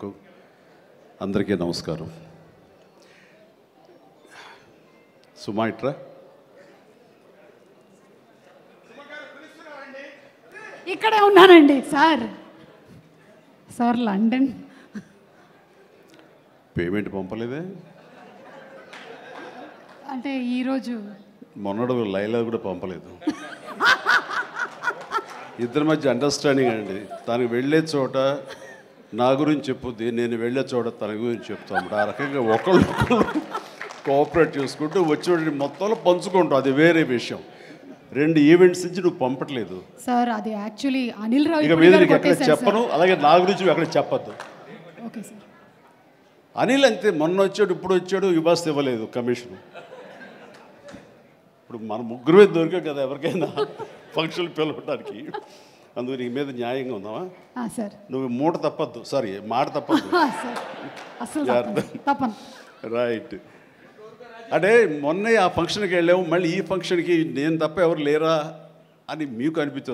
పెద్దలకు అందరికీ నమస్కారం. సుమా ఇట్రా. ఇక్కడే ఉన్నానండి సార్. సార్ లండన్ పేమెంట్ పంపలేదే. అంటే ఈరోజు మొన్నడు లైలా కూడా పంపలేదు. ఇద్దరి మధ్య అండర్స్టాండింగ్ అండి. తనకు వెళ్ళే చోట నా గురించి చెప్పుద్ది, నేను వెళ్ళే చోట తన గురించి చెప్తాము. ఆ రకంగా ఒకళ్ళు కోఆపరేట్ చేసుకుంటూ వచ్చి మొత్తంలో పంచుకుంటాం. అది వేరే విషయం. 2 ఈవెంట్స్ నుంచి నువ్వు పంపట్లేదు సార్. అది యాక్చువల్లీ అనిల్ రావు ఇక మీద ఎక్కడ చెప్పను, అలాగే నా గురించి ఎక్కడ చెప్పద్దు. Okay sir. అనిల్ అంతే, మొన్న వచ్చాడు, ఇప్పుడు వచ్చాడు, ఇవ్వాల్సి ఇవ్వలేదు కమిషన్. ఇప్పుడు మన ముగ్గురే దొరికాం కదా ఎవరికైనా ఫంక్షన్లు పిలవడానికి. అందుకు నీ మీద న్యాయంగా ఉందామా సార్? నువ్వు మూట తప్పద్దు, సారీ మాట తప్పద్దు. తప్పను. రైట్. అంటే మొన్న ఆ ఫంక్షన్కి వెళ్ళాము, మళ్ళీ ఈ ఫంక్షన్కి నేను తప్ప ఎవరు లేరా అని మీకు అనిపించదు.